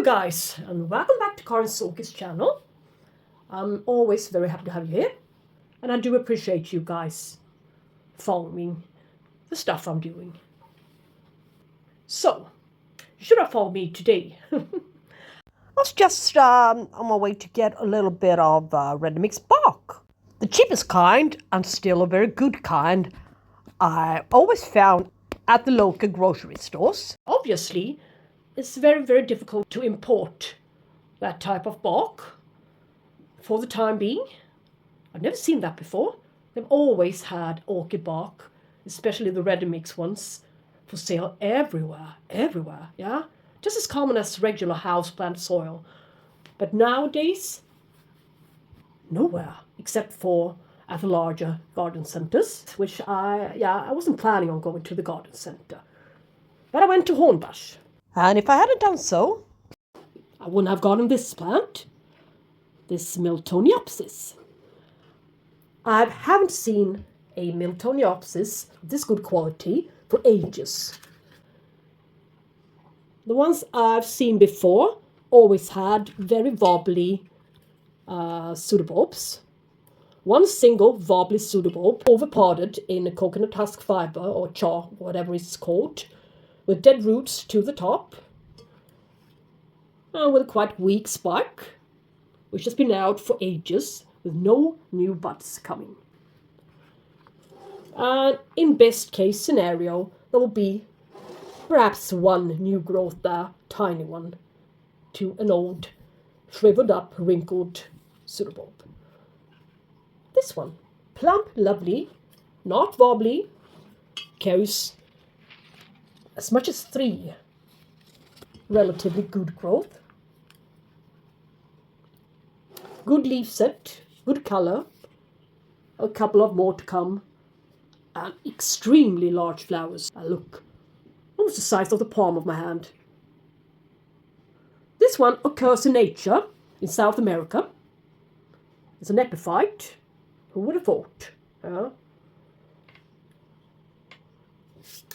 you guys, and welcome back to Karin's Orchids channel. I'm always very happy to have you here, and I do appreciate you guys following the stuff I'm doing. So, you should have followed me today. I was just on my way to get a little bit of ready mix bark. The cheapest kind, and still a very good kind, I always found at the local grocery stores. Obviously, it's very, very difficult to import that type of bark for the time being. I've never seen that before. They've always had orchid bark, especially the ready mix ones, for sale everywhere, yeah? Just as common as regular houseplant soil. But nowadays, nowhere, except for at the larger garden centers, which I wasn't planning on going to the garden center. But I went to Hornbach. And if I hadn't done so, I wouldn't have gotten this plant, this Miltoniopsis. I haven't seen a Miltoniopsis of this good quality for ages. The ones I've seen before always had very wobbly pseudobulbs. One single wobbly pseudobulb overpotted in a coconut husk fiber or chaw, whatever it's called, with dead roots to the top, and with a quite weak spike, which has been out for ages with no new buds coming. And in best case scenario, there will be perhaps one new growth there, tiny one, to an old, shriveled up, wrinkled pseudobulb. This one, plump, lovely, not wobbly, carries as much as 3 relatively good growth. Good leaf set, good color, a couple of more to come, and extremely large flowers. Look, almost the size of the palm of my hand. This one occurs in nature in South America. It's an epiphyte. Who would have thought?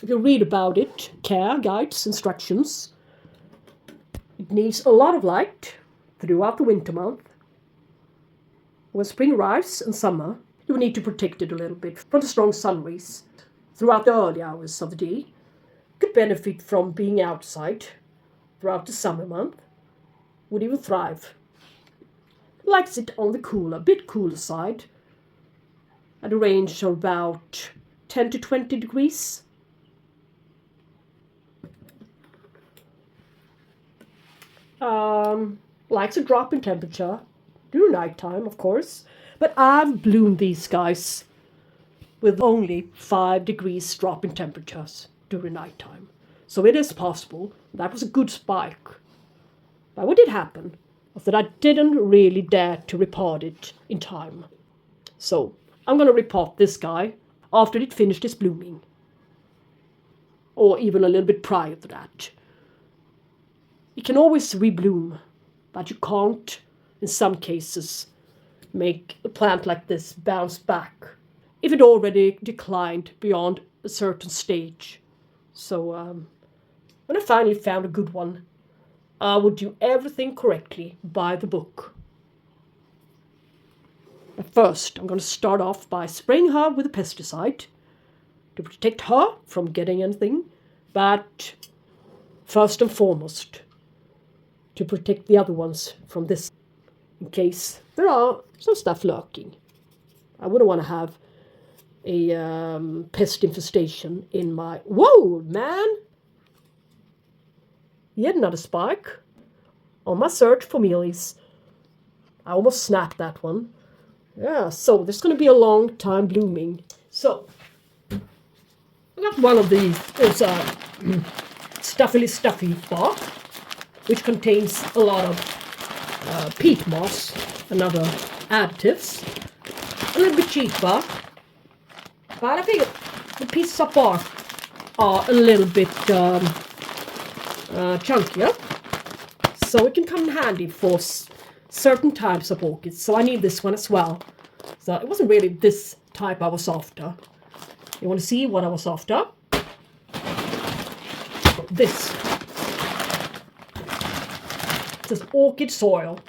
If you read about it, care, guides, instructions, it needs a lot of light throughout the winter month. When spring arrives and summer, you will need to protect it a little bit from the strong sun rays throughout the early hours of the day. It could benefit from being outside throughout the summer month. Would even thrive. It likes it on the cooler, bit cooler side, at a range of about 10 to 20 degrees. Likes a drop in temperature during nighttime, of course, but I've bloomed these guys with only 5 degrees drop in temperatures during nighttime. So it is possible. That was a good spike. But what did happen was that I didn't really dare to repot it in time. So I'm going to repot this guy after it finished its blooming, or even a little bit prior to that. It can always rebloom, but you can't, in some cases, make a plant like this bounce back if it already declined beyond a certain stage. So when I finally found a good one, I would do everything correctly by the book. But first, I'm going to start off by spraying her with a pesticide to protect her from getting anything, but first and foremost, to protect the other ones from this, in case there are some stuff lurking. I wouldn't want to have a pest infestation in my... Whoa, man! Yet another spike. On my search for mealies. I almost snapped that one. Yeah, so there's going to be a long time blooming. So, I got one of these. It's a stuffy bark, which contains a lot of peat moss and other additives. A little bit cheaper, but I think the pieces of bark are a little bit chunkier, so it can come in handy for certain types of orchids. So I need this one as well. So it wasn't really this type I was after. You want to see what I was after? This. It says orchid soil.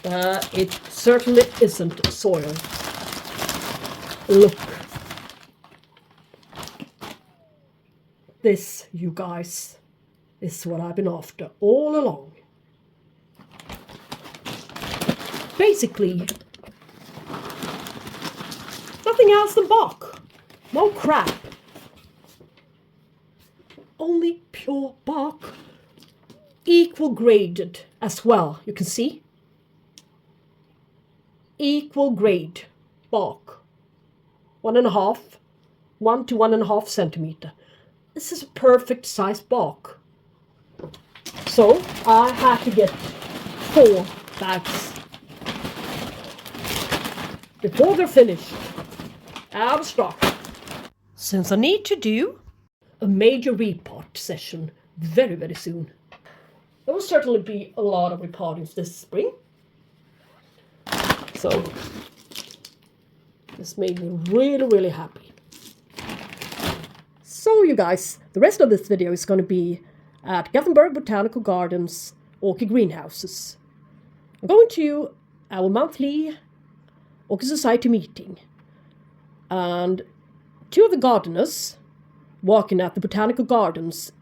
It certainly isn't soil. Look. This, you guys, is what I've been after all along. Basically, nothing else than bark. No crap. Only pure bark. Equal graded as well, you can see. Equal grade bark. 1.5, 1 to 1.5 centimeter. This is a perfect size bark. So I had to get 4 bags before they're finished. Out of stock. Since I need to do a major repot session very, very soon. There will certainly be a lot of repotings this spring. So this made me really, really happy. So you guys, the rest of this video is going to be at Gothenburg Botanical Gardens orchid greenhouses. I'm going to our monthly Orchid Society meeting. And 2 of the gardeners working at the Botanical Gardens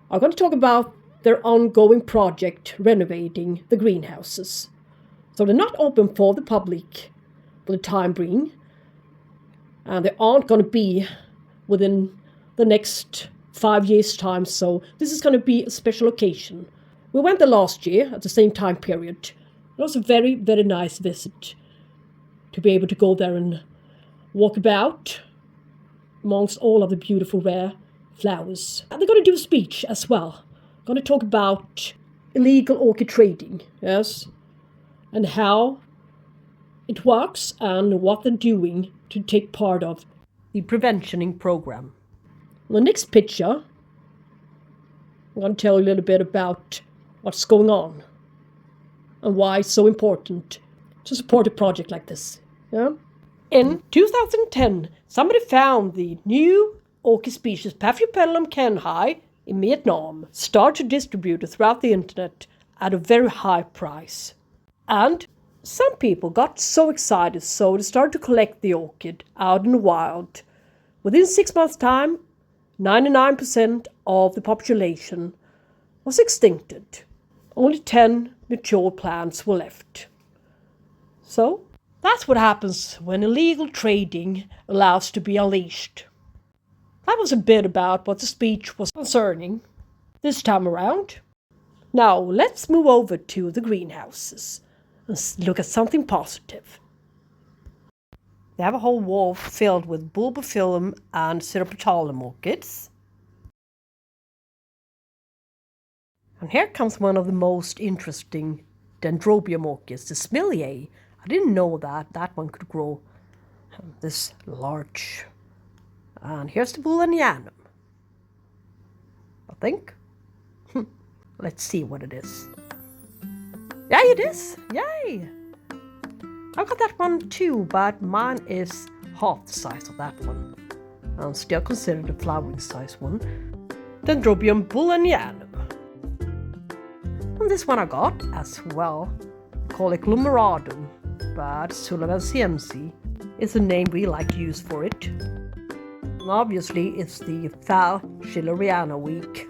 are going to talk about their ongoing project renovating the greenhouses. So they're not open for the public for the time being, and they aren't going to be within the next 5 years' time, so this is going to be a special occasion. We went there last year at the same time period. It was a very, very nice visit to be able to go there and walk about amongst all of the beautiful rare flowers. And they're going to do a speech as well. Going to talk about illegal orchid trading, yes, and how it works and what they're doing to take part of the preventioning program. The next picture, I'm going to tell you a little bit about what's going on and why it's so important to support a project like this. Yeah? In 2010, somebody found the new orchid species Paphiopedilum kenhai in Vietnam, started to distribute it throughout the internet at a very high price. And some people got so excited, so they started to collect the orchid out in the wild. Within 6 months' time, 99% of the population was extincted. Only 10 mature plants were left. So, that's what happens when illegal trading allows to be unleashed. That was a bit about what the speech was concerning this time around. Now, let's move over to the greenhouses and look at something positive. They have a whole wall filled with bulbophyllum and ceropetalum orchids. And here comes one of the most interesting dendrobium orchids, the Smilliae. I didn't know that one could grow this large. And here's the Bulanianum, I think. Let's see what it is. Yeah, it is! Yay! I've got that one too, but mine is half the size of that one. And still considered a flowering size one. Dendrobium Bulanianum. And this one I got as well. Call it Glomeradum, but Sullivansiense is the name we like to use for it. And obviously it's the Fall Schilleriana week.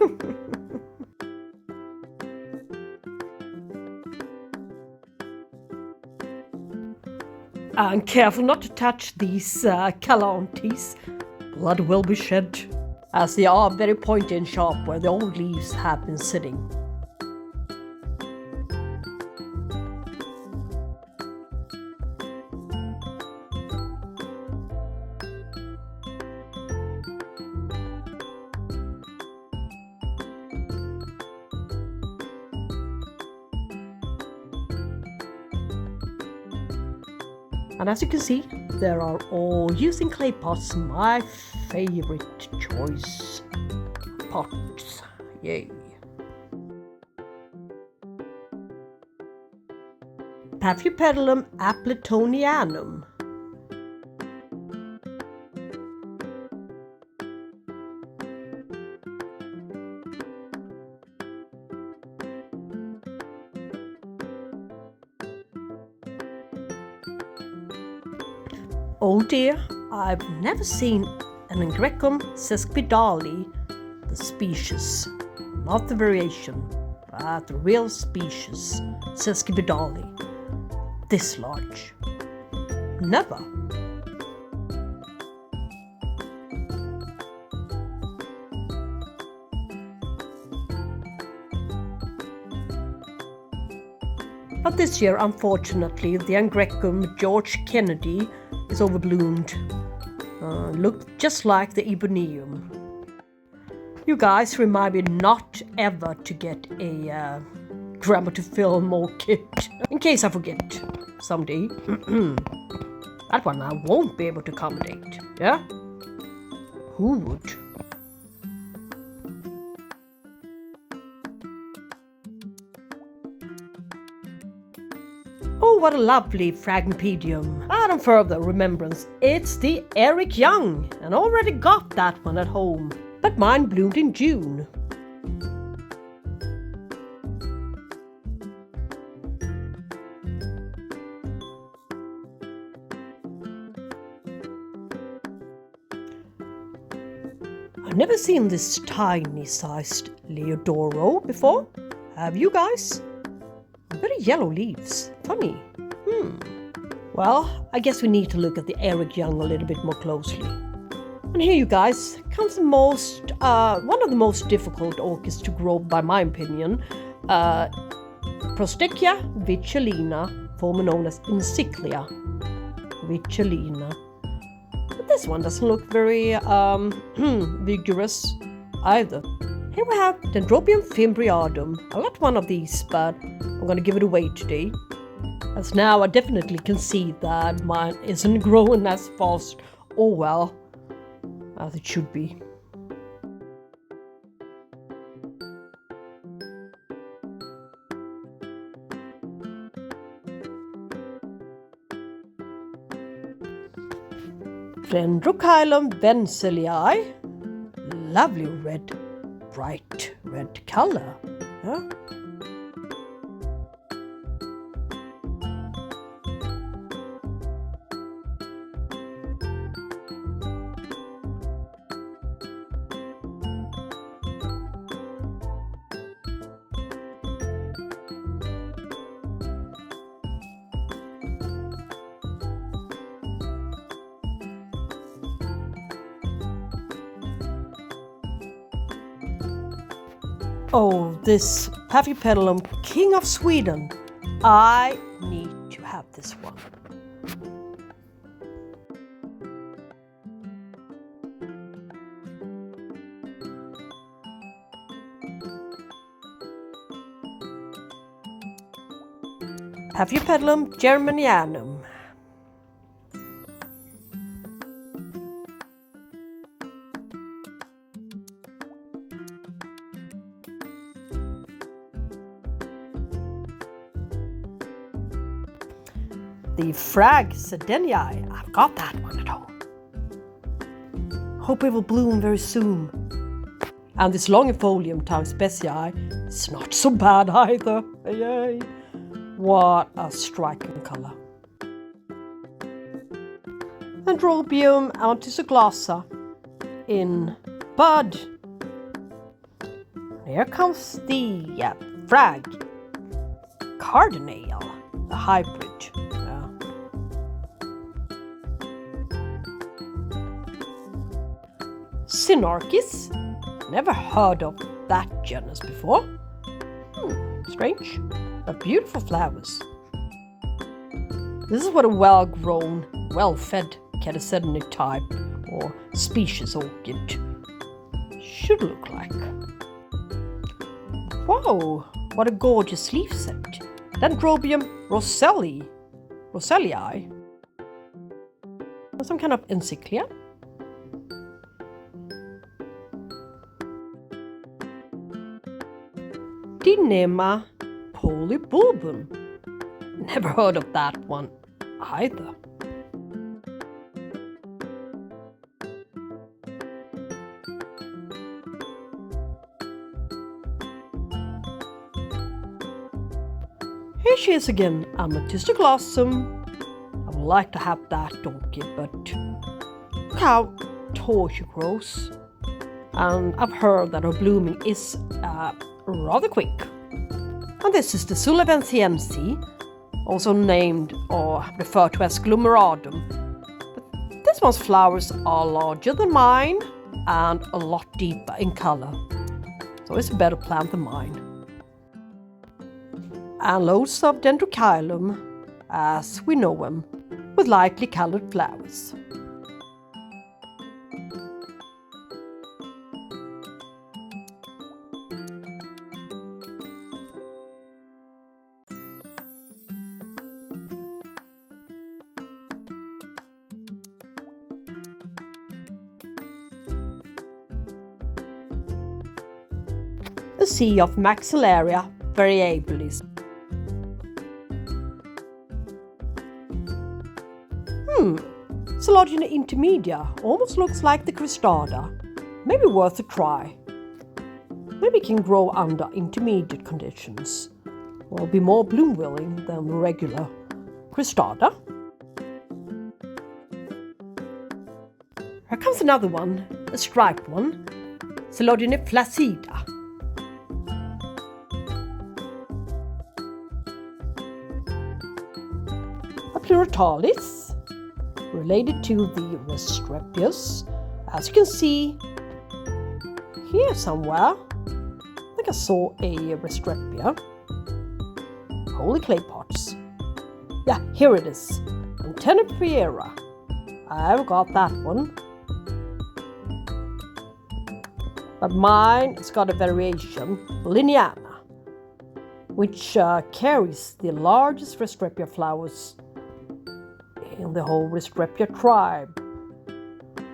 And careful not to touch these calantes. Blood will be shed, as they are very pointy and sharp where the old leaves have been sitting. And as you can see, they are all using clay pots, my favorite choice pots. Yay! Paphiopedilum appletonianum. Oh dear, I've never seen an Angrecum sesquipedale, the species, not the variation, but the real species, sesquipedale, this large. Never. But this year, unfortunately, the Angrecum George Kennedy is overbloomed. Looked just like the Iboneum. You guys remind me not ever to get a grammar to film orchid, in case I forget someday. That one I won't be able to accommodate, yeah? Who would? Oh, what a lovely Phragmipedium. And further remembrance, it's the Eric Young, and already got that one at home. But mine bloomed in June. I've never seen this tiny-sized Leodoro before. Have you guys? Very yellow leaves. Funny. Well, I guess we need to look at the Eric Young a little bit more closely. And here, you guys, comes the one of the most difficult orchids to grow, by my opinion. Prostechia vitellina, formerly known as Encyclia vitellina. But this one doesn't look very vigorous either. Here we have Dendrobium fimbriatum. I got one of these, but I'm going to give it away today. As now I definitely can see that mine isn't growing as fast or well as it should be. Dendrochilum venselii. Lovely red, bright red color. Huh? Oh, this Paphiopedilum, King of Sweden. I need to have this one. Paphiopedilum germanianum. The Phragmipedium, I've got that one at home. Hope it will bloom very soon. And this Longifolium Tarspecii is not so bad either. Yay! What a striking color. Dendrobium antisoglassa in bud. Here comes the Frag Cardinale, the hybrid. Synarchis. Never heard of that genus before. Strange, but beautiful flowers. This is what a well-grown, well-fed Catasedony type or species orchid should look like. Whoa, what a gorgeous leaf set. Dendrobium rosellii. Some kind of encyclia. Dinema polybulbum. Never heard of that one either. Here she is again, Amethystoglossum. I've would like to have that orchid, but look how tall she grows. And I've heard that her blooming is rather quick. And this is the Sullivansiense, also named or referred to as glomeratum. But this one's flowers are larger than mine and a lot deeper in color. So it's a better plant than mine. And loads of dendrochilum, as we know them, with lightly colored flowers. A sea of Maxillaria variabilis. Sologina intermedia almost looks like the Cristata. Maybe worth a try. Maybe it can grow under intermediate conditions. Will be more bloom willing than the regular Cristata. Here comes another one, a striped one, Sologina flaccida. A pluritalis, related to the Restrepius, as you can see here somewhere. I think I saw a Restrepia. Holy clay pots. Yeah, here it is. Antenna Priera. I've got that one. But mine has got a variation, Lineana, which carries the largest Restrepia flowers in the whole Restrepia tribe.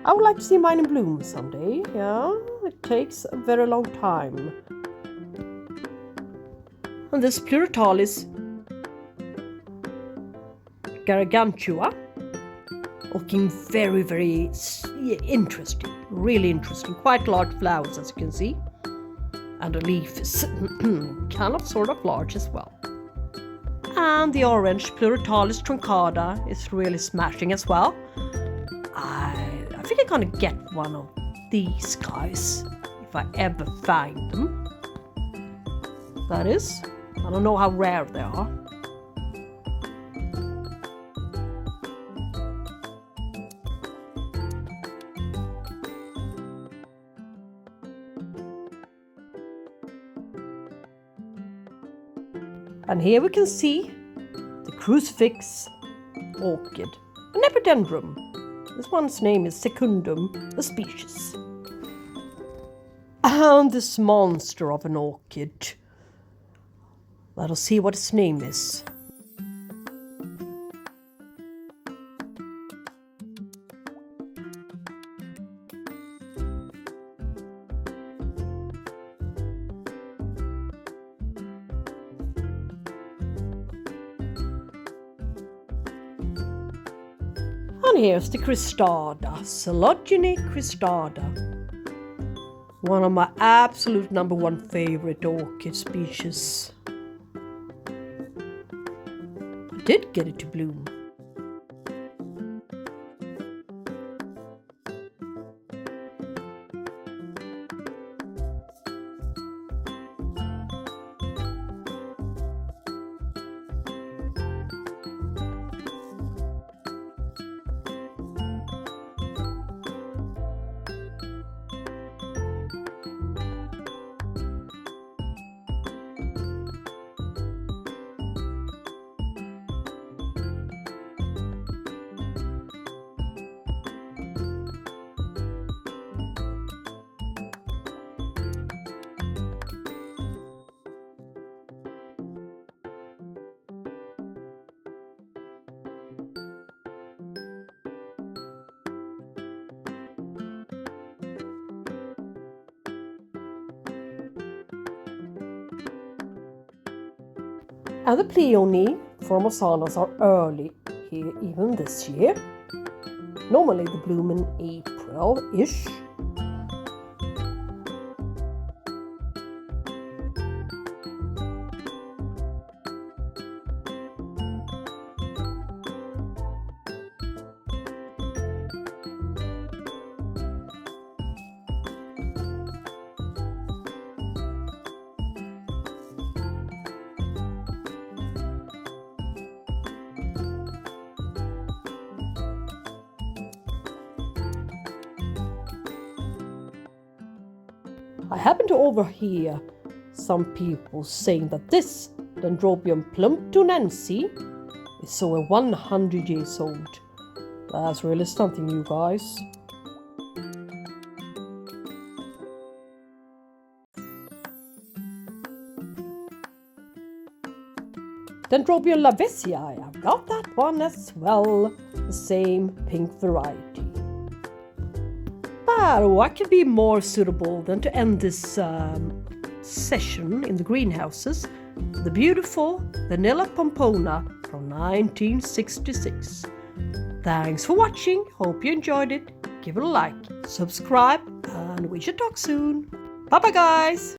I would like to see mine in bloom someday. Yeah, it takes a very long time. And this Pluritalis Garagantua, looking very, very interesting. Really interesting. Quite large flowers, as you can see. And the leaf is kind of sort of large as well. And the orange Pluritalis truncata is really smashing as well. I think I'm gonna get one of these guys if I ever find them. That is, I don't know how rare they are. And here we can see the crucifix orchid, an epidendrum. This one's name is Secundum, a species. And this monster of an orchid. Let us see what its name is. And here's the Cristata, Sologina Cristata. One of my absolute number one favorite orchid species. I did get it to bloom. And the Pleone formosanas are early here even this year. Normally they bloom in April-ish. I happen to overhear some people saying that this Dendrobium plumptonense is over 100 years old. That's really something, you guys. Dendrobium lavesii, I've got that one as well, the same pink variety. But what could be more suitable than to end this session in the greenhouses? The beautiful Vanilla Pompona from 1966. Thanks for watching, hope you enjoyed it. Give it a like, subscribe, and we should talk soon. Bye bye guys!